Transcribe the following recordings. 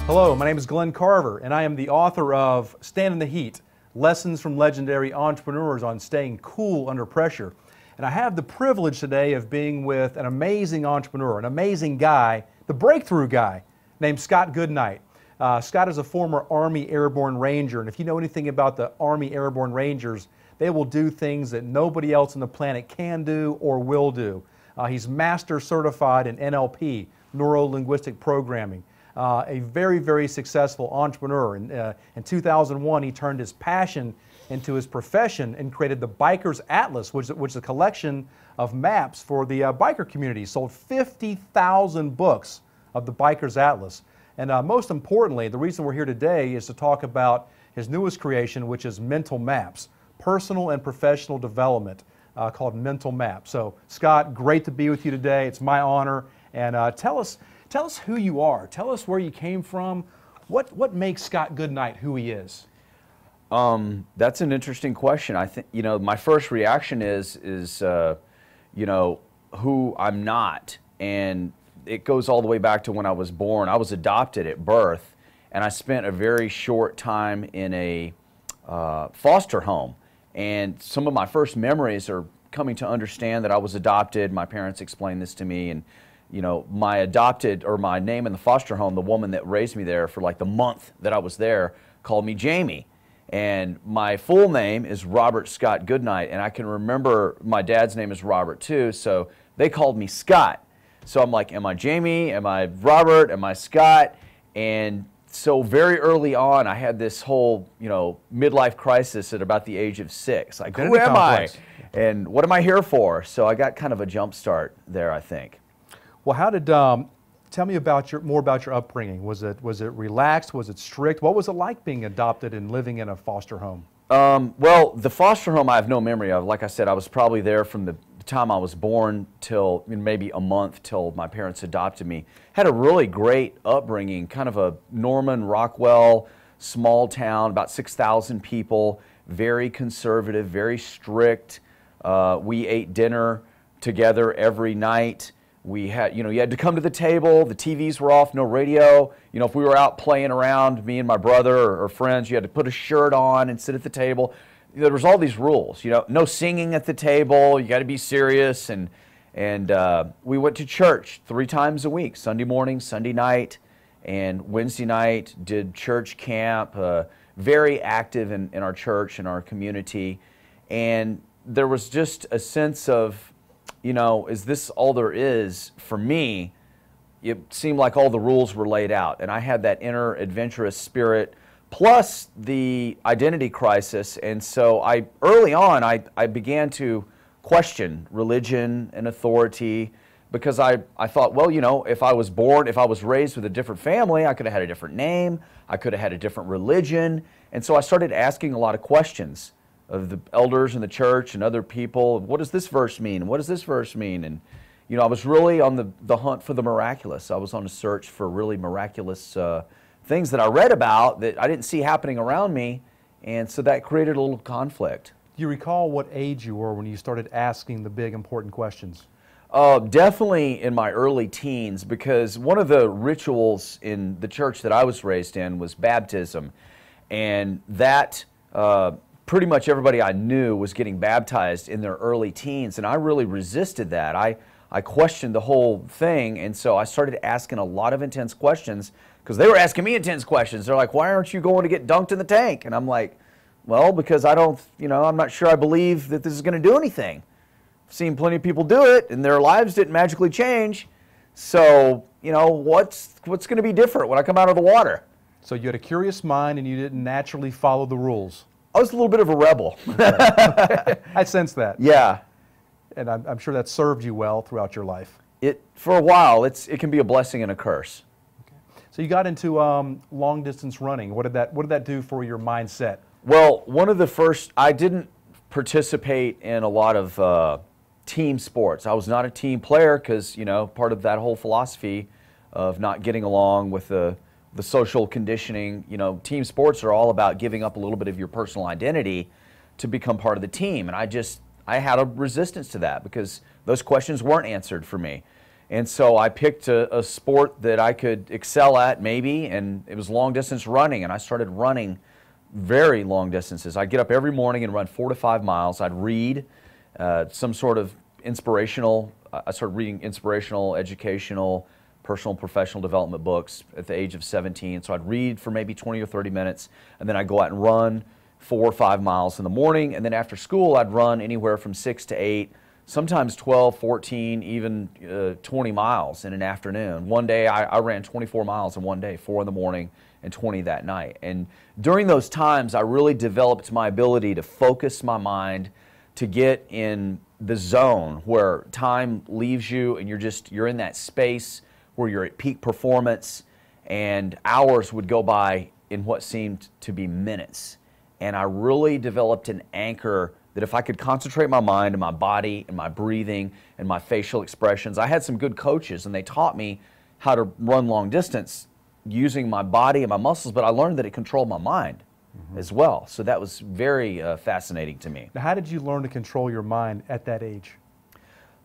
Hello, my name is Glenn Carver, and I am the author of Stand in the Heat, Lessons from Legendary Entrepreneurs on Staying Cool Under Pressure. And I have the privilege today of being with an amazing entrepreneur, an amazing guy, the Breakthru guy, named Scott Goodnight. Scott is a former Army Airborne Ranger, and if you know anything about the Army Airborne Rangers, they will do things that nobody else on the planet can do or will do. He's master certified in NLP, neuro-linguistic programming. A very, very successful entrepreneur. In 2001, he turned his passion into his profession and created the Biker's Atlas, which is a collection of maps for the biker community. Sold 50,000 books of the Biker's Atlas. And most importantly, the reason we're here today is to talk about his newest creation, which is Mental Maps, personal and professional development called Mental Maps. So, Scott, great to be with you today. It's my honor. And tell us who you are. Tell us where you came from. What makes Scott Goodnight who he is? That's an interesting question. I think, my first reaction is who I'm not. And it goes all the way back to when I was born. I was adopted at birth, and I spent a very short time in a foster home. And some of my first memories are coming to understand that I was adopted. My parents explained this to me, and my adopted, or my name in the foster home, the woman that raised me there for like the month that I was there, called me Jamie. And my full name is Robert Scott Goodnight, and I can remember my dad's name is Robert too, so they called me Scott. So I'm like, am I Jamie? Am I Robert? Am I Scott? And so very early on, I had this whole, midlife crisis at about the age of 6. Like, who am I? And what am I here for? So I got kind of a jump start there, I think. Well, how did, tell me more about your upbringing. Was it relaxed? Was it strict? What was it like being adopted and living in a foster home? Well, the foster home I have no memory of. Like I said, I was probably there from the time I was born till maybe a month till my parents adopted me. Had a really great upbringing, kind of a Norman Rockwell small town, about 6,000 people, very conservative, very strict. We ate dinner together every night. We had, you had to come to the table, the TVs were off, no radio. If we were out playing around, me and my brother or friends, you had to put a shirt on and sit at the table. There was all these rules, no singing at the table, you got to be serious. And we went to church 3 times a week, Sunday morning, Sunday night, and Wednesday night, did church camp, very active in our church and our community. And there was just a sense of, is this all there is for me? It seemed like all the rules were laid out, and I had that inner adventurous spirit, plus the identity crisis. And so early on, I began to question religion and authority, because I thought, well, if I was raised with a different family, I could have had a different name, I could have had a different religion. And so I started asking a lot of questions of the elders in the church and other people. What does this verse mean? What does this verse mean? And I was really on the hunt for the miraculous. I was on a search for really miraculous things that I read about that I didn't see happening around me, and so that created a little conflict. Do you recall what age you were when you started asking the big important questions? Definitely in my early teens, because one of the rituals in the church that I was raised in was baptism, and that pretty much everybody I knew was getting baptized in their early teens, and I really resisted that. I questioned the whole thing, and so I started asking a lot of intense questions, because they were asking me intense questions. They're like, why aren't you going to get dunked in the tank? And I'm like, well, because I don't, I'm not sure I believe that this is going to do anything. I've seen plenty of people do it, and their lives didn't magically change. So, what's going to be different when I come out of the water? So you had a curious mind, and you didn't naturally follow the rules. I was a little bit of a rebel. I sense that. Yeah. And I'm sure that served you well throughout your life. For a while, it can be a blessing and a curse. Okay. So you got into long distance running. What did that do for your mindset? Well, one of the first, I didn't participate in a lot of team sports. I was not a team player because, part of that whole philosophy of not getting along with the social conditioning, team sports are all about giving up a little bit of your personal identity to become part of the team. And I had a resistance to that because those questions weren't answered for me. And so I picked a sport that I could excel at maybe, and it was long distance running, and I started running very long distances. I'd get up every morning and run 4 to 5 miles. I'd read some sort of inspirational, I started reading inspirational, educational, personal, professional development books at the age of 17. So I'd read for maybe 20 or 30 minutes, and then I'd go out and run 4 or 5 miles in the morning, and then after school I'd run anywhere from 6 to 8, sometimes 12, 14, even 20 miles in an afternoon. One day I ran 24 miles in one day, 4 in the morning and 20 that night. And during those times I really developed my ability to focus my mind, to get in the zone where time leaves you and you're in that space where you're at peak performance, and hours would go by in what seemed to be minutes. And I really developed an anchor that if I could concentrate my mind and my body and my breathing and my facial expressions. I had some good coaches and they taught me how to run long distance using my body and my muscles, but I learned that it controlled my mind as well. So that was very fascinating to me. Now, how did you learn to control your mind at that age?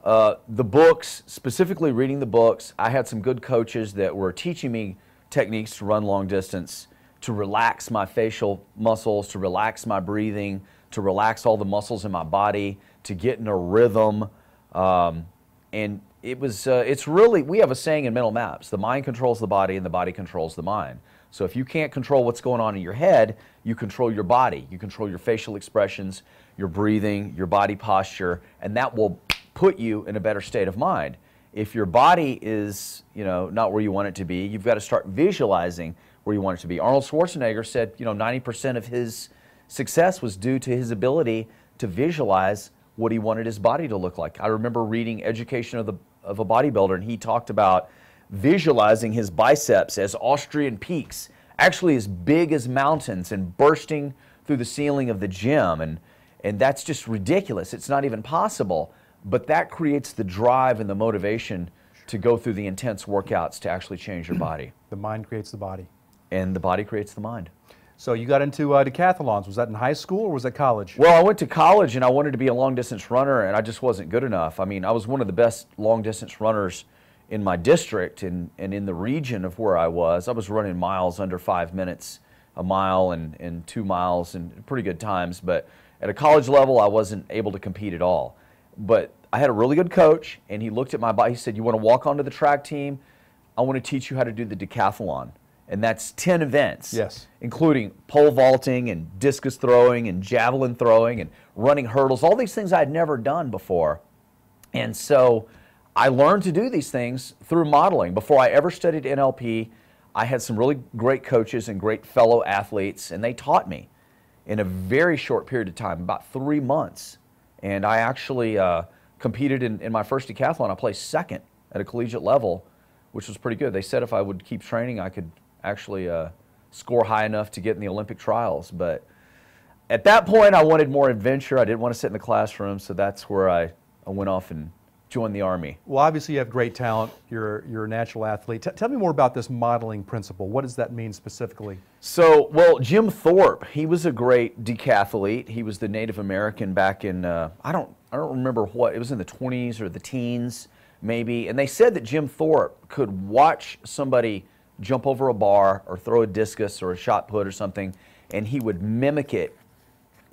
The books, specifically reading the books. I had some good coaches that were teaching me techniques to run long distance, to relax my facial muscles, to relax my breathing, to relax all the muscles in my body, to get in a rhythm. And it's really, we have a saying in mental maps, the mind controls the body and the body controls the mind. So if you can't control what's going on in your head, you control your body. You control your facial expressions, your breathing, your body posture, and that will put you in a better state of mind. If your body is, not where you want it to be, you've got to start visualizing where you want it to be. Arnold Schwarzenegger said, 90% of his success was due to his ability to visualize what he wanted his body to look like. I remember reading Education of a Bodybuilder, and he talked about visualizing his biceps as Austrian peaks, actually as big as mountains and bursting through the ceiling of the gym. And that's just ridiculous. It's not even possible. But that creates the drive and the motivation to go through the intense workouts to actually change your body. The mind creates the body. And the body creates the mind. So you got into decathlons. Was that in high school or was that college? Well, I went to college and I wanted to be a long distance runner, and I just wasn't good enough. I mean, I was one of the best long distance runners in my district and in the region of where I was. I was running miles under 5 minutes a mile and 2 miles and pretty good times. But at a college level, I wasn't able to compete at all. But I had a really good coach, and he looked at my body. He said, "You want to walk onto the track team? I want to teach you how to do the decathlon." And that's 10 events, yes, including pole vaulting and discus throwing and javelin throwing and running hurdles, all these things I'd never done before. And so I learned to do these things through modeling. Before I ever studied NLP, I had some really great coaches and great fellow athletes, and they taught me in a very short period of time, about 3 months. And I actually competed in my first decathlon. I placed second at a collegiate level, which was pretty good. They said if I would keep training, I could actually score high enough to get in the Olympic trials. But at that point, I wanted more adventure. I didn't want to sit in the classroom, so that's where I went off and joined the Army. Well, obviously you have great talent. You're a natural athlete. Tell me more about this modeling principle. What does that mean specifically? So, well, Jim Thorpe, he was a great decathlete. He was the Native American back in, I don't remember what, it was in the 20s or the teens maybe. And they said that Jim Thorpe could watch somebody jump over a bar or throw a discus or a shot put or something, and he would mimic it,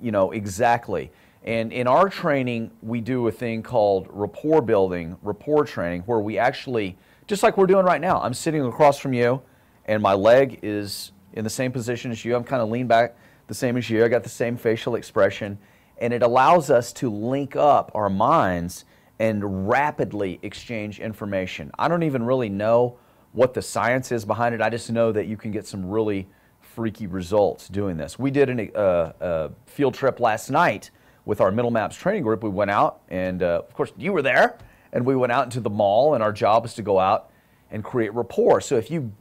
exactly. And in our training, we do a thing called rapport building, rapport training, where we actually, just like we're doing right now, I'm sitting across from you, and my leg is in the same position as you. I'm kind of leaned back the same as you. I got the same facial expression. And it allows us to link up our minds and rapidly exchange information. I don't even really know what the science is behind it. I just know that you can get some really freaky results doing this. We did a field trip last night with our Middle Maps training group. We went out, and of course you were there, and we went out into the mall, and our job is to go out and create rapport. So if you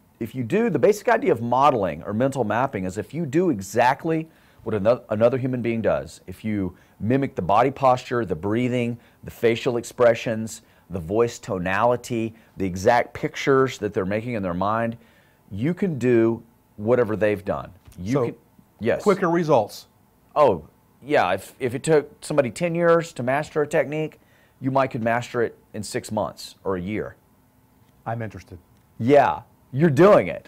do, the basic idea of modeling or mental mapping is if you do exactly what another human being does, if you mimic the body posture, the breathing, the facial expressions, the voice tonality, the exact pictures that they're making in their mind, you can do whatever they've done. Yes. Quicker results. Oh, yeah, if it took somebody 10 years to master a technique, you might could master it in 6 months or a year. I'm interested. Yeah, you're doing it.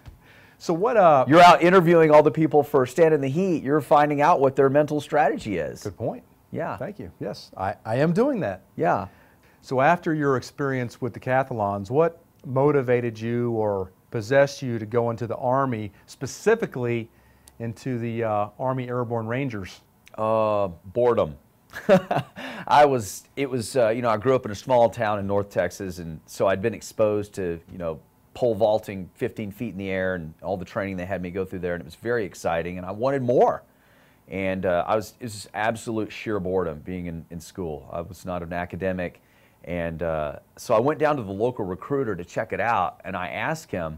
So what? You're out interviewing all the people for Stand in the Heat. You're finding out what their mental strategy is. Good point. Yeah. Thank you. Yes, I am doing that. Yeah. So after your experience with decathlons, what motivated you or possessed you to go into the Army, specifically into the Army Airborne Rangers? Boredom. You know, I grew up in a small town in North Texas, and so I'd been exposed to, you know, pole vaulting 15 feet in the air and all the training they had me go through there, and it was very exciting, and I wanted more. And it was just absolute sheer boredom being in school. I was not an academic, and so I went down to the local recruiter to check it out, and I asked him,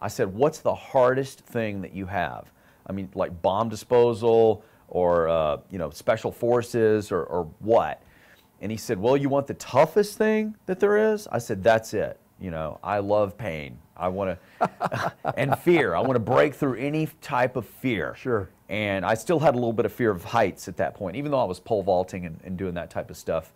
I said, what's the hardest thing that you have? I mean, like bomb disposal, or you know, special forces, or what? And he said, well, you want the toughest thing that there is? I said, that's it. You know, I love pain. I want to, and fear. I want to break through any type of fear. Sure. And I still had a little bit of fear of heights at that point, even though I was pole vaulting and doing that type of stuff.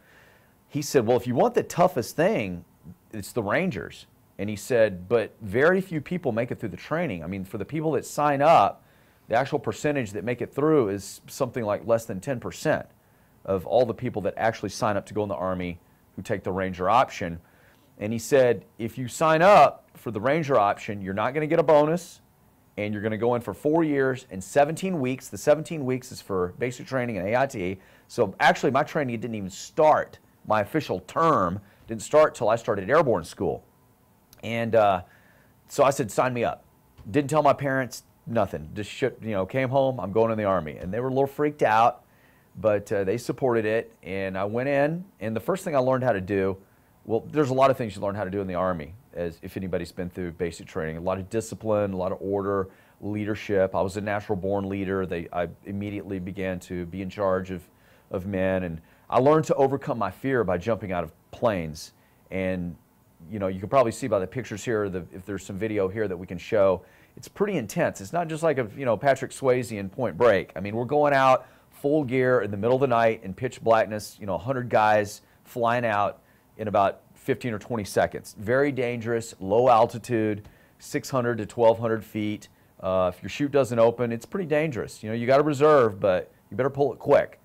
He said, well, if you want the toughest thing, it's the Rangers. And he said, but very few people make it through the training. I mean, for the people that sign up, the actual percentage that make it through is something like less than 10% of all the people that actually sign up to go in the Army who take the Ranger option. And he said, if you sign up for the Ranger option, you're not going to get a bonus, and you're going to go in for 4 years and 17 weeks. The 17 weeks is for basic training and AIT. So actually, my training didn't even start. My official term didn't start till I started airborne school. And so I said, sign me up. Didn't tell my parents, nothing. Just you know, came home, I'm going in the Army. And they were a little freaked out, but they supported it. And I went in, and the first thing I learned how to do, well, there's a lot of things you learn how to do in the Army, as if anybody's been through basic training. A lot of discipline, a lot of order, leadership. I was a natural-born leader. I immediately began to be in charge of men, and I learned to overcome my fear by jumping out of planes. And you know, you can probably see by the pictures here, if there's some video here that we can show, it's pretty intense. It's not just like Patrick Swayze in Point Break. I mean, we're going out full gear in the middle of the night in pitch blackness, 100 guys flying out in about 15 or 20 seconds. Very dangerous, low altitude, 600 to 1,200 feet. If your chute doesn't open, it's pretty dangerous. You got to reserve, but you better pull it quick.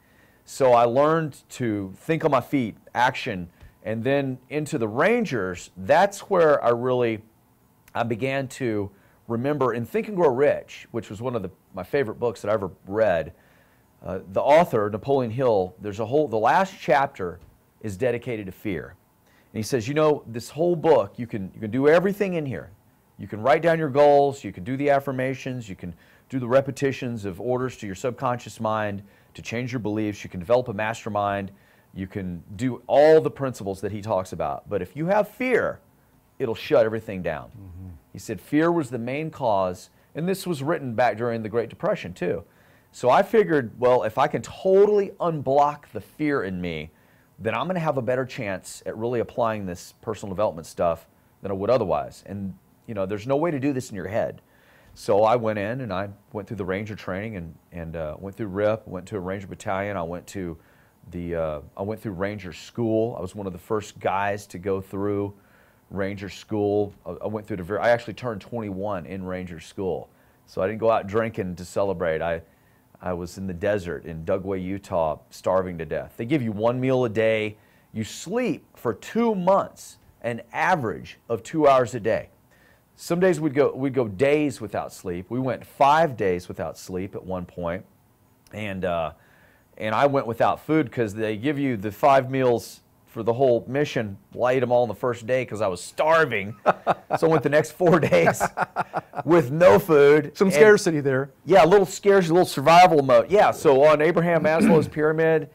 So I learned to think on my feet, action, and then into the Rangers. That's where I began to remember in Think and Grow Rich, which was one of my favorite books that I ever read. The author, Napoleon Hill, the last chapter is dedicated to fear. And he says, this whole book, you can do everything in here. You can write down your goals, you can do the affirmations, you can do the repetitions of orders to your subconscious mind to change your beliefs, you can develop a mastermind, you can do all the principles that he talks about. But if you have fear, it'll shut everything down. Mm-hmm. He said fear was the main cause, and this was written back during the Great Depression too. So I figured, well, if I can totally unblock the fear in me, then I'm going to have a better chance at really applying this personal development stuff than I would otherwise. And there's no way to do this in your head. So I went in and I went through the Ranger training and went through RIP, went to a Ranger battalion. I went through Ranger school. I was one of the first guys to go through Ranger school. I actually turned 21 in Ranger school. So I didn't go out drinking to celebrate. I was in the desert in Dugway, Utah, starving to death. They give you 1 meal a day. You sleep for 2 months, an average of 2 hours a day. Some days we'd go days without sleep. We went 5 days without sleep at one point, and I went without food because they give you the 5 meals for the whole mission. Well, I ate them all on the first day because I was starving. So I went the next 4 days with no food. Some scarcity there. Yeah, a little scarcity, a little survival mode. Yeah, so on Abraham Maslow's pyramid,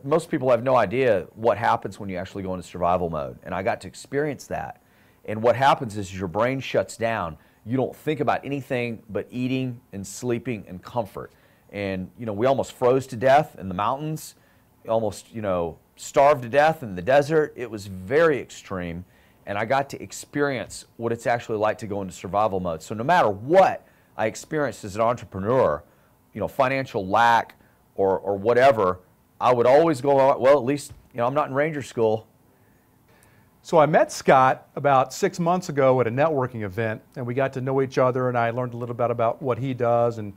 most people have no idea what happens when you actually go into survival mode. And I got to experience that. And what happens is your brain shuts down. You don't think about anything but eating and sleeping and comfort. And, we almost froze to death in the mountains, almost, starved to death in the desert. It was very extreme. And I got to experience what it's actually like to go into survival mode. So no matter what I experienced as an entrepreneur, financial lack or whatever, I would always go, well, at least, I'm not in Ranger school. So I met Scott about 6 months ago at a networking event, and we got to know each other, and I learned a little bit about what he does, and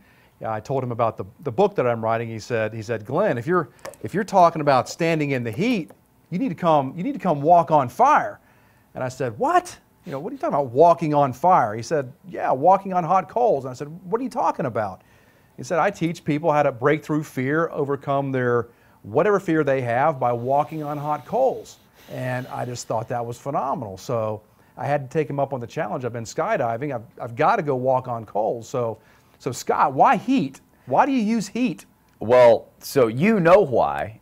I told him about the book that I'm writing. He said, Glenn, if you're talking about standing in the heat, you need to come walk on fire. And I said, what? You know, what are you talking about, walking on fire? He said, yeah, walking on hot coals. And I said, what are you talking about? He said, I teach people how to break through fear, overcome their whatever fear they have by walking on hot coals. And I just thought that was phenomenal. So I had to take him up on the challenge. I've been skydiving. I've got to go walk on coals. So Scott, why heat? Why do you use heat? Well, so you know why,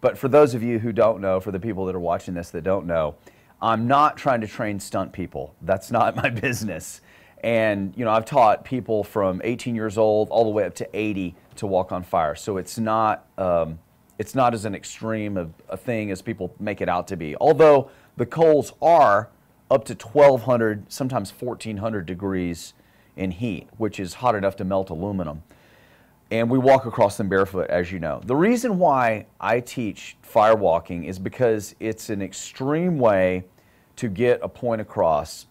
but for those of you who don't know, for the people that are watching this that don't know, I'm not trying to train stunt people. That's not my business. And you know, I've taught people from 18 years old all the way up to 80 to walk on fire. So it's not as an extreme of a thing as people make it out to be. Although the coals are up to 1,200, sometimes 1,400 degrees in heat, which is hot enough to melt aluminum. And we walk across them barefoot, as you know. The reason why I teach firewalking is because it's an extreme way to get a point across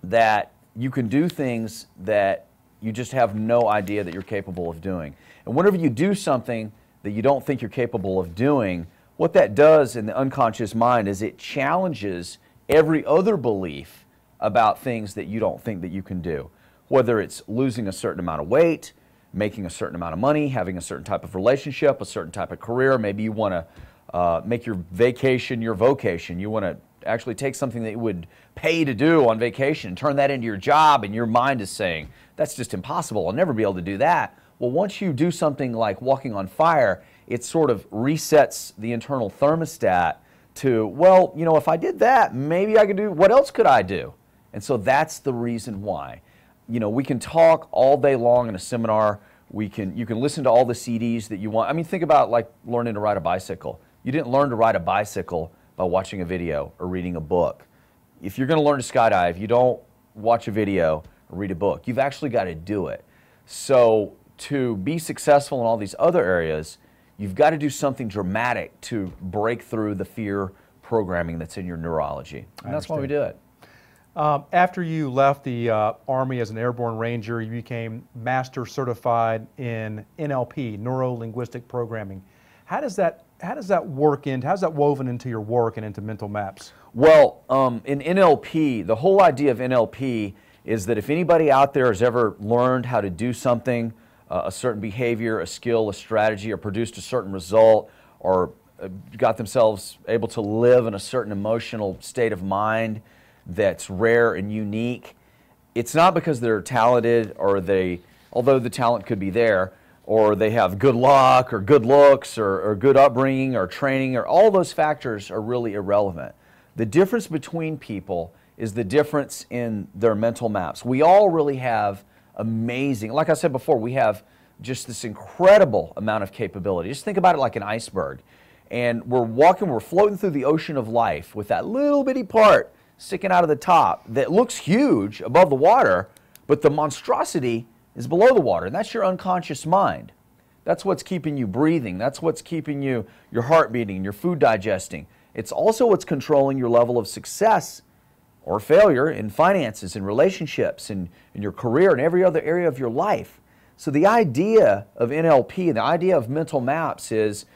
that you can do things that you just have no idea that you're capable of doing. And whenever you do something that you don't think you're capable of doing, what that does in the unconscious mind is it challenges every other belief about things that you don't think that you can do. Whether it's losing a certain amount of weight, making a certain amount of money, having a certain type of relationship, a certain type of career. Maybe you want to make your vacation your vocation. You want to actually take something that you would pay to do on vacation and turn that into your job, and your mind is saying, that's just impossible. I'll never be able to do that. Well, once you do something like walking on fire, it sort of resets the internal thermostat to, well, you know, if I did that, maybe I could do, what else could I do? And so that's the reason why. You know, we can talk all day long in a seminar. You can listen to all the CDs that you want. I mean, think about like learning to ride a bicycle. You didn't learn to ride a bicycle by watching a video or reading a book. If you're going to learn to skydive, you don't watch a video or read a book. You've actually got to do it. So to be successful in all these other areas, you've got to do something dramatic to break through the fear programming that's in your neurology. And that's why we do it. After you left the Army as an Airborne Ranger, you became Master Certified in NLP, neuro-linguistic programming. How does that work how's that woven into your work and into mental maps? Well, in NLP, the whole idea of NLP is that if anybody out there has ever learned how to do something, a certain behavior, a skill, a strategy, or produced a certain result, or got themselves able to live in a certain emotional state of mind that's rare and unique, it's not because they're talented or although the talent could be there, or they have good luck or good looks or good upbringing or training, or all those factors are really irrelevant. The difference between people is the difference in their mental maps. We all really have amazing, like I said before, we have just this incredible amount of capability. Just think about it like an iceberg. And we're floating through the ocean of life with that little bitty part sticking out of the top that looks huge above the water, but the monstrosity is below the water, and that's your unconscious mind. That's what's keeping you breathing. That's what's keeping your heart beating, your food digesting. It's also what's controlling your level of success or failure in finances, in relationships, in your career, and every other area of your life. So the idea of NLP, the idea of mental maps is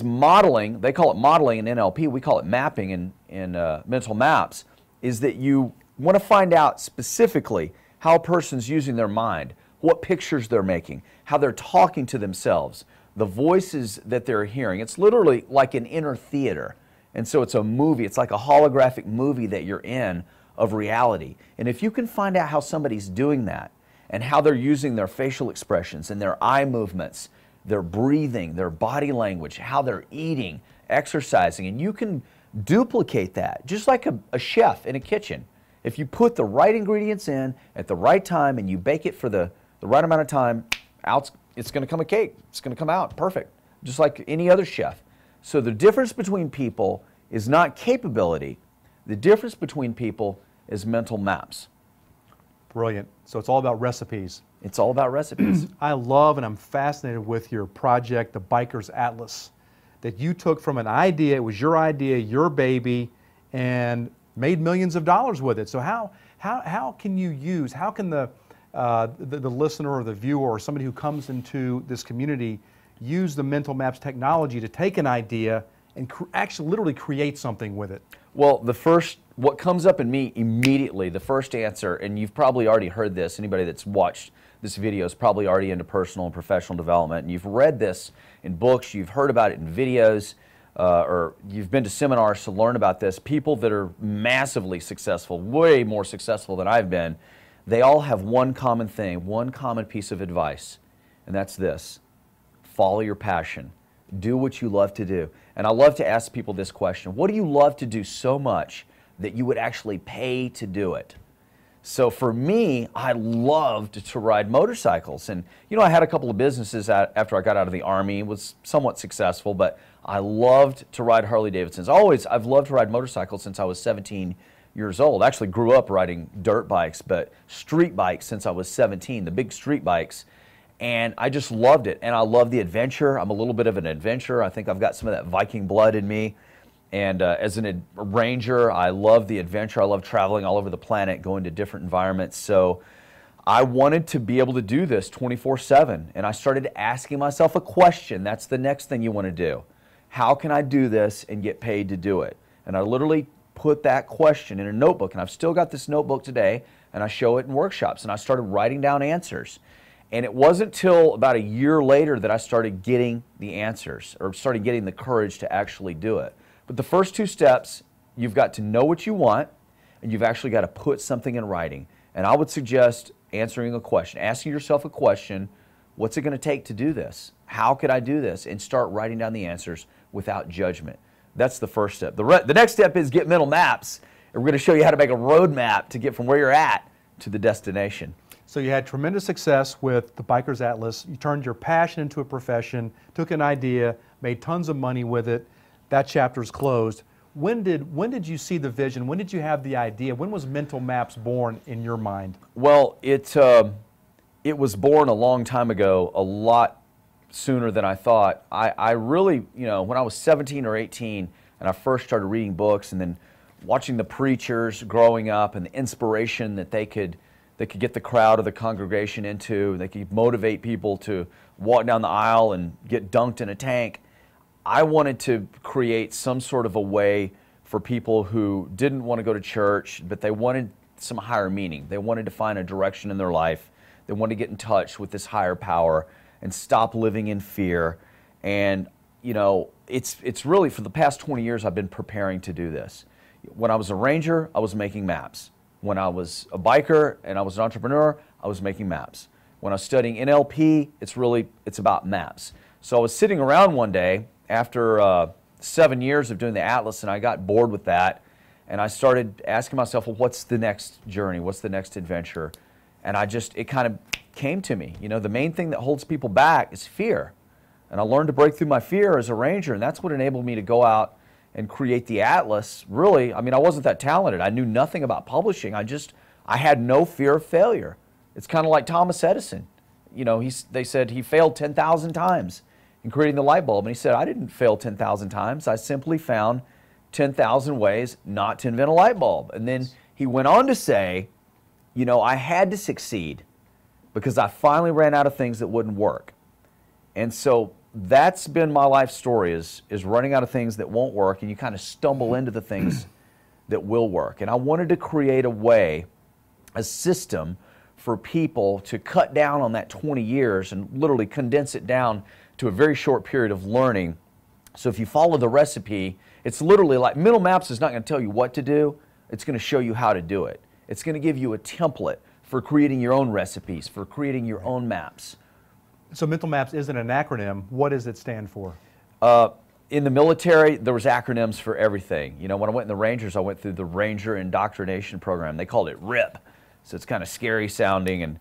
modeling. They call it modeling in NLP. We call it mapping in mental maps. Is that you want to find out specifically how a person's using their mind, what pictures they're making, how they're talking to themselves, the voices that they're hearing. It's literally like an inner theater. And so it's a movie. It's like a holographic movie that you're in of reality. And if you can find out how somebody's doing that and how they're using their facial expressions and their eye movements, their breathing, their body language, how they're eating, exercising, and you can duplicate that, just like a chef in a kitchen. If you put the right ingredients in at the right time and you bake it for the right amount of time, it's going to come a cake. It's going to come out perfect, just like any other chef. So the difference between people is not capability. The difference between people is mental maps. Brilliant. So it's all about recipes. It's all about recipes. I love and I'm fascinated with your project, the Biker's Atlas, that you took from an idea. It was your idea, your baby, and made millions of dollars with it. So how can you use, how can the listener or the viewer or somebody who comes into this community use the mental maps technology to take an idea and actually literally create something with it? Well, what comes up in me immediately, the first answer, and you've probably already heard this, anybody that's watched this video is probably already into personal and professional development, and you've read this in books, you've heard about it in videos, or you've been to seminars to learn about this. People that are massively successful, way more successful than I've been, they all have one common thing, one common piece of advice, and that's this: follow your passion. Do what you love to do. And I love to ask people this question: what do you love to do so much that you would actually pay to do it? So for me, I loved to ride motorcycles. And you know, I had a couple of businesses after I got out of the Army, was somewhat successful, but I loved to ride Harley Davidsons. I've loved to ride motorcycles since I was 17 years old. I actually grew up riding dirt bikes, but street bikes since I was 17, the big street bikes. And I just loved it. And I love the adventure. I'm a little bit of an adventurer. I think I've got some of that Viking blood in me. And as a ranger, I love the adventure. I love traveling all over the planet, going to different environments. So I wanted to be able to do this 24/7. And I started asking myself a question. That's the next thing you want to do. How can I do this and get paid to do it? And I literally put that question in a notebook. And I've still got this notebook today, and I show it in workshops. And I started writing down answers. And it wasn't till about a year later that I started getting the answers, or started getting the courage to actually do it. But the first two steps, you've got to know what you want, and you've actually got to put something in writing. And I would suggest answering a question, asking yourself a question: what's it going to take to do this? How could I do this? And start writing down the answers without judgment. That's the first step. The next step is get mental maps. And we're going to show you how to make a road map to get from where you're at to the destination. So you had tremendous success with the Biker's Atlas. You turned your passion into a profession, took an idea, made tons of money with it. That chapter's closed. When did you see the vision? When did you have the idea? When was Mental Maps born in your mind? Well, it was born a long time ago, a lot sooner than I thought. I really, you know, when I was 17 or 18 and I first started reading books and then watching the preachers growing up and the inspiration that they could get the crowd or the congregation into, they could motivate people to walk down the aisle and get dunked in a tank. I wanted to create some sort of a way for people who didn't want to go to church, but they wanted some higher meaning. They wanted to find a direction in their life. They wanted to get in touch with this higher power and stop living in fear. And, you know, it's really, for the past 20 years, I've been preparing to do this. When I was a ranger, I was making maps. When I was a biker and I was an entrepreneur, I was making maps. When I was studying NLP, it's about maps. So I was sitting around one day after 7 years of doing the Atlas, and I got bored with that, and I started asking myself, well, what's the next journey? What's the next adventure? And it kind of came to me. You know, the main thing that holds people back is fear. And I learned to break through my fear as a ranger, and that's what enabled me to go out and create the Atlas. Really, I mean, I wasn't that talented. I knew nothing about publishing. I had no fear of failure. It's kind of like Thomas Edison. You know, they said he failed 10,000 times in creating the light bulb. And he said, I didn't fail 10,000 times. I simply found 10,000 ways not to invent a light bulb. And then he went on to say, you know, I had to succeed because I finally ran out of things that wouldn't work. And so that's been my life story, is running out of things that won't work, and you kind of stumble into the things that will work. And I wanted to create a way, a system for people to cut down on that 20 years and literally condense it down to a very short period of learning. So if you follow the recipe, it's literally like, Mental Maps is not going to tell you what to do, it's going to show you how to do it. It's going to give you a template for creating your own recipes, for creating your own maps. So Mental Maps isn't an acronym. What does it stand for? In the military, there was acronyms for everything. You know, when I went in the Rangers, I went through the Ranger Indoctrination Program. They called it RIP. So it's kind of scary sounding and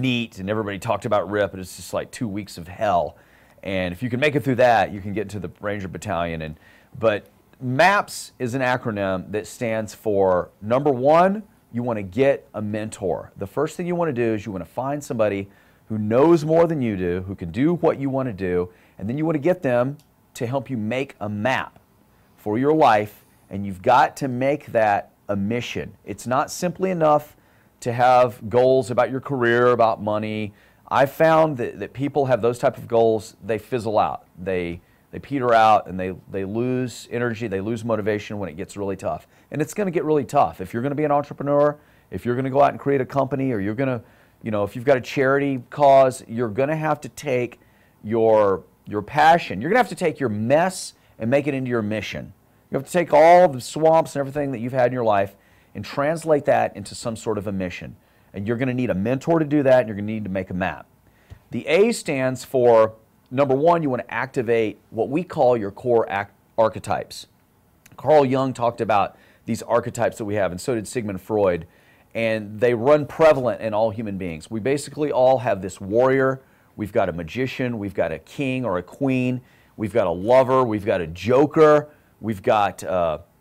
neat, and everybody talked about RIP, and it's just like 2 weeks of hell. And if you can make it through that, you can get into the Ranger Battalion. But MAPS is an acronym that stands for, number one, you want to get a mentor. The first thing you want to do is you want to find somebody who knows more than you do, who can do what you want to do, and then you want to get them to help you make a map for your life And you've got to make that a mission. It's not simply enough to have goals about your career, about money. I found that people have those type of goals, they fizzle out. They peter out and they lose energy, they lose motivation when it gets really tough. And it's going to get really tough. If you're going to be an entrepreneur, if you're going to go out and create a company, or you're going to, if you've got a charity cause, you're going to have to take your passion. You're going to have to take your mess and make it into your mission. You have to take all the swamps and everything that you've had in your life and translate that into some sort of a mission. And you're going to need a mentor to do that, and you're going to need to make a map. The A stands for, number one, you want to activate what we call your core archetypes. Carl Jung talked about these archetypes that we have, and so did Sigmund Freud, and they run prevalent in all human beings. We basically all have this warrior, we've got a magician, we've got a king or a queen, we've got a lover, we've got a joker, we've got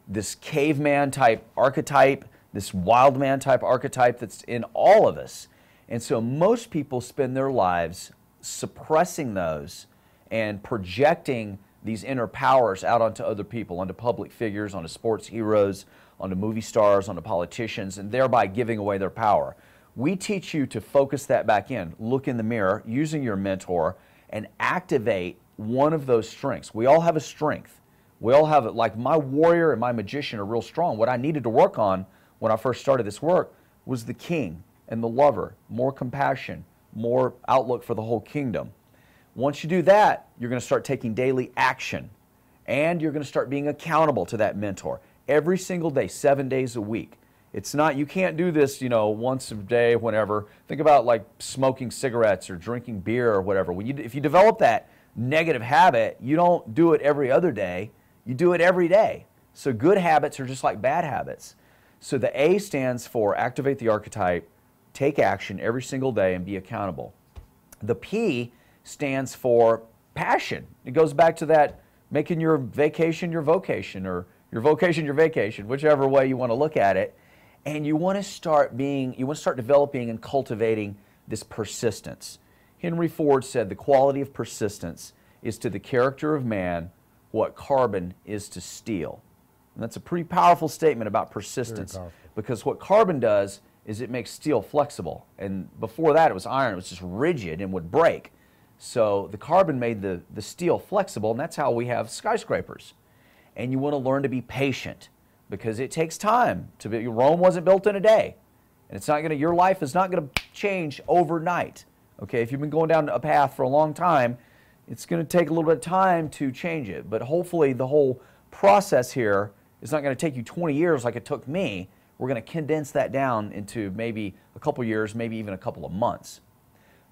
this caveman type archetype, this wild man type archetype that's in all of us. And so most people spend their lives suppressing those and projecting these inner powers out onto other people, onto public figures, onto sports heroes, onto movie stars, onto politicians, and thereby giving away their power. We teach you to focus that back in, look in the mirror, using your mentor, and activate one of those strengths. We all have a strength. We all have it. Like my warrior and my magician are real strong. What I needed to work on when I first started this work was the king and the lover, more compassion, more outlook for the whole kingdom. Once you do that, you're going to start taking daily action, and you're going to start being accountable to that mentor every single day, 7 days a week. It's not, you can't do this, once a day, whenever. Think about like smoking cigarettes or drinking beer or whatever. If you develop that negative habit, you don't do it every other day, you do it every day. So good habits are just like bad habits. So the A stands for activate the archetype, take action every single day, and be accountable. The P stands for passion. It goes back to that making your vacation your vocation, or your vocation your vacation, whichever way you want to look at it. And you want to start developing and cultivating this persistence. Henry Ford said the quality of persistence is to the character of man what carbon is to steel. And that's a pretty powerful statement about persistence, because what carbon does is it makes steel flexible. And before that it was iron, it was just rigid and would break. So the carbon made the steel flexible, and that's how we have skyscrapers. And you want to learn to be patient, because it takes time. Rome wasn't built in a day. And it's not going to, your life is not going to change overnight. Okay, if you've been going down a path for a long time, it's going to take a little bit of time to change it. But hopefully the whole process here is not going to take you 20 years like it took me. We're going to condense that down into maybe a couple years, maybe even a couple of months.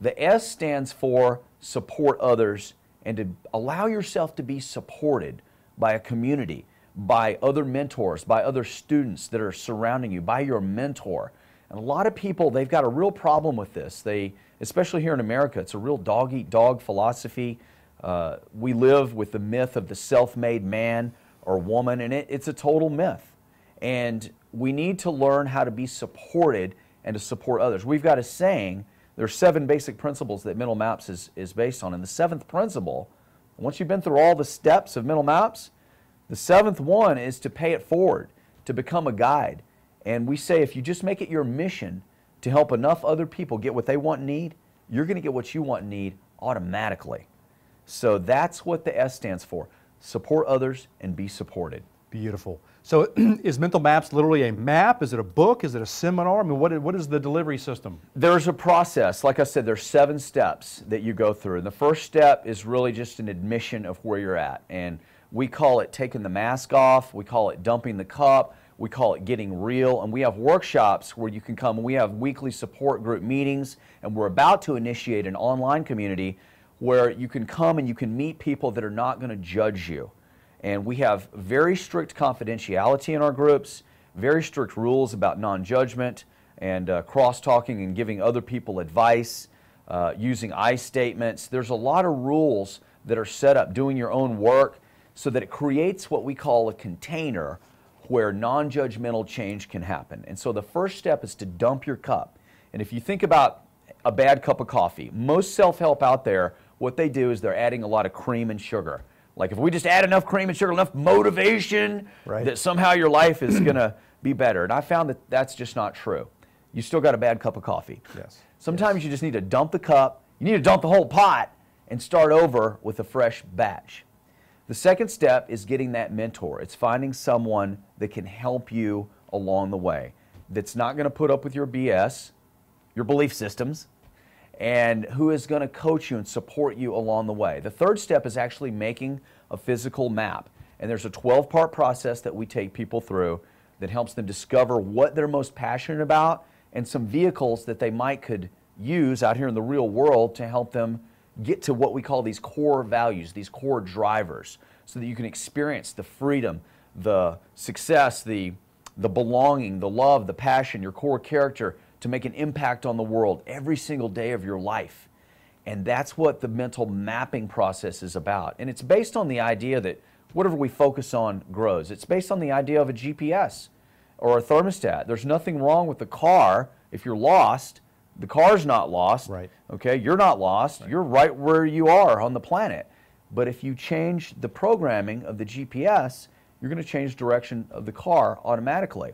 The S stands for support others, and to allow yourself to be supported by a community, by other mentors, by other students that are surrounding you, by your mentor. And a lot of people, they've got a real problem with this. Especially here in America, it's a real dog-eat-dog philosophy. We live with the myth of the self-made man or woman, and it's a total myth. And we need to learn how to be supported and to support others. We've got a saying, there are 7 basic principles that Mental Maps is based on. And the 7th principle, once you've been through all the steps of Mental Maps, the 7th one is to pay it forward, to become a guide. And we say if you just make it your mission to help enough other people get what they want and need, you're going to get what you want and need automatically. So that's what the S stands for. Support others and be supported. Beautiful. So is Mental Maps literally a map? Is it a book? Is it a seminar? I mean, what is the delivery system? There's a process. Like I said, there's 7 steps that you go through. And the first step is really just an admission of where you're at. And we call it taking the mask off. We call it dumping the cup. We call it getting real. And we have workshops where you can come. We have weekly support group meetings. And we're about to initiate an online community where you can come and you can meet people that are not going to judge you. And we have very strict confidentiality in our groups, very strict rules about non-judgment and cross-talking and giving other people advice, using I statements. There's a lot of rules that are set up, doing your own work, so that it creates what we call a container where non-judgmental change can happen. And so the first step is to dump your cup. And if you think about a bad cup of coffee, most self-help out there, what they do is they're adding a lot of cream and sugar. Like if we just add enough cream and sugar, enough motivation, right, that somehow your life is going to be better. And I found that that's just not true. You still got a bad cup of coffee. Yes. Sometimes you just need to dump the cup. You need to dump the whole pot and start over with a fresh batch. The second step is getting that mentor. It's finding someone that can help you along the way, that's not going to put up with your BS, your belief systems, and who is going to coach you and support you along the way. The third step is actually making a physical map. And there's a 12-part process that we take people through that helps them discover what they're most passionate about and some vehicles that they might could use out here in the real world to help them get to what we call these core values, these core drivers, so that you can experience the freedom, the success, the belonging, the love, the passion, your core character to make an impact on the world every single day of your life. And that's what the mental mapping process is about. And it's based on the idea that whatever we focus on grows. It's based on the idea of a GPS or a thermostat. There's nothing wrong with the car. If you're lost, the car's not lost. Right. Okay, you're not lost. Right. You're right where you are on the planet. But if you change the programming of the GPS, you're going to change direction of the car automatically.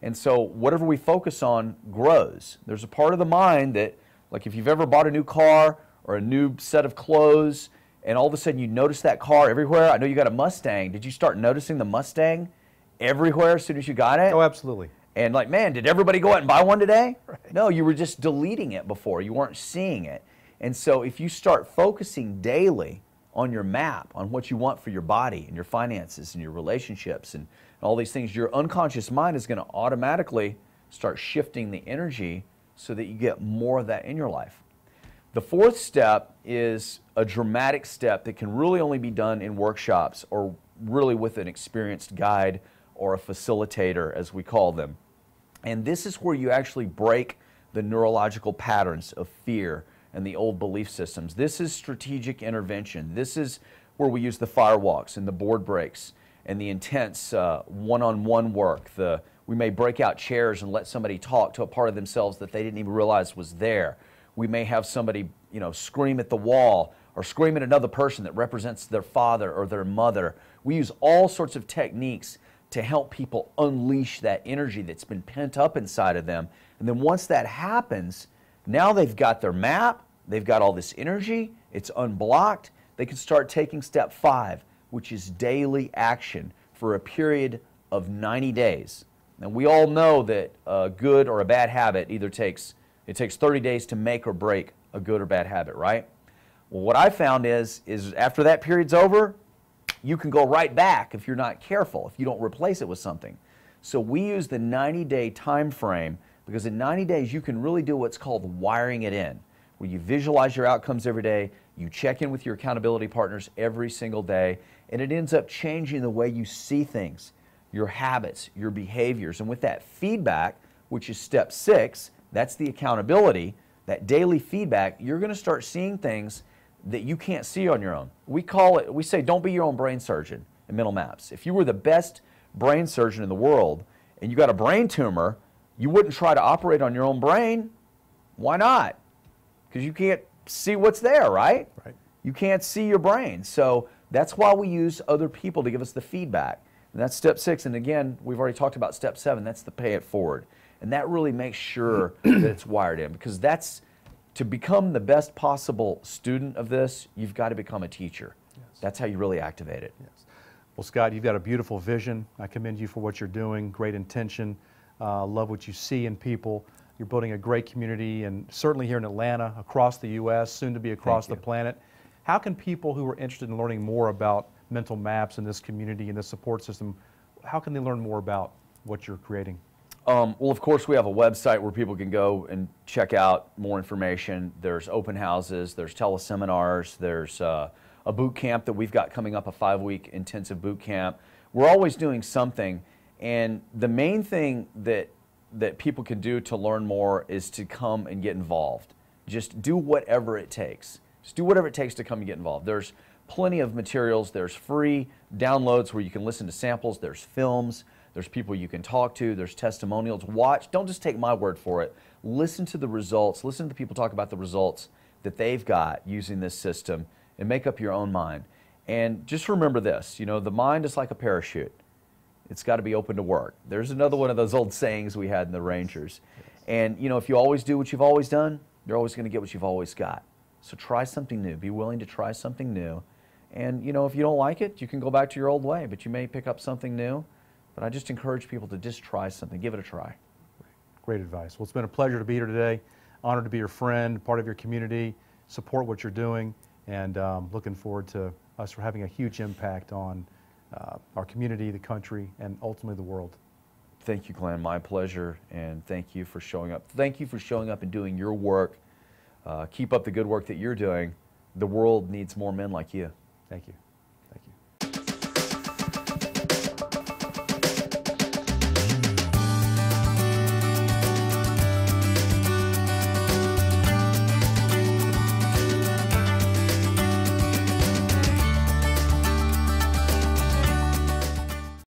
And so whatever we focus on grows. There's a part of the mind that, like if you've ever bought a new car or a new set of clothes, and all of a sudden you notice that car everywhere. I know you got a Mustang. Did you start noticing the Mustang everywhere as soon as you got it? Oh, absolutely. And like, man, did everybody go out and buy one today? Right. No, you were just deleting it before. You weren't seeing it. And so if you start focusing daily on your map, on what you want for your body and your finances and your relationships and all these things, your unconscious mind is going to automatically start shifting the energy so that you get more of that in your life. The fourth step is a dramatic step that can really only be done in workshops or really with an experienced guide or a facilitator, as we call them. And this is where you actually break the neurological patterns of fear and the old belief systems. This is strategic intervention. This is where we use the firewalks and the board breaks and the intense one-on-one work. We may break out chairs and let somebody talk to a part of themselves that they didn't even realize was there. We may have somebody, scream at the wall or scream at another person that represents their father or their mother. We use all sorts of techniques to help people unleash that energy that's been pent up inside of them. And then once that happens, now they've got their map, they've got all this energy, it's unblocked, they can start taking step 5, which is daily action for a period of 90 days. And we all know that a good or a bad habit it takes 30 days to make or break a good or bad habit, right? Well, what I found is after that period's over, you can go right back if you're not careful, if you don't replace it with something. So we use the 90-day time frame because in 90 days you can really do what's called wiring it in, where you visualize your outcomes every day, you check in with your accountability partners every single day, and it ends up changing the way you see things, your habits, your behaviors. And with that feedback, which is step 6, that's the accountability, that daily feedback, you're going to start seeing things that you can't see on your own. We say don't be your own brain surgeon in mental maps. If you were the best brain surgeon in the world and you got a brain tumor, you wouldn't try to operate on your own brain. Why not? Because you can't see what's there, right? Right. You can't see your brain. So that's why we use other people to give us the feedback. And that's step 6. And again, we've already talked about step 7. That's the pay it forward. And that really makes sure that it's wired in, because to become the best possible student of this, you've got to become a teacher. Yes. That's how you really activate it. Yes. Well, Scott, you've got a beautiful vision. I commend you for what you're doing, great intention. Love what you see in people. You're building a great community, and certainly here in Atlanta, across the U.S., soon to be across the planet. How can people who are interested in learning more about mental maps in this community and this support system, how can they learn more about what you're creating? Well, of course, we have a website where people can go and check out more information. There's open houses, there's teleseminars, there's a boot camp that we've got coming up, a 5-week intensive boot camp. We're always doing something, and the main thing that people can do to learn more is to come and get involved. Just do whatever it takes. Just do whatever it takes to come and get involved. There's plenty of materials. There's free downloads where you can listen to samples. There's films. There's people you can talk to. There's testimonials. Watch. Don't just take my word for it. Listen to the results. Listen to people talk about the results that they've got using this system and make up your own mind. And just remember this, you know, the mind is like a parachute. It's got to be open to work. There's another one of those old sayings we had in the Rangers. And, you know, if you always do what you've always done, you're always going to get what you've always got. So try something new. Be willing to try something new. And, you know, if you don't like it, you can go back to your old way, but you may pick up something new. But I just encourage people to just try something. Give it a try. Great advice. Well, it's been a pleasure to be here today. Honored to be your friend, part of your community, support what you're doing, and looking forward to us having a huge impact on our community, the country, and ultimately the world. Thank you, Glenn. My pleasure, and thank you for showing up. Thank you for showing up and doing your work. Keep up the good work that you're doing. The world needs more men like you. Thank you.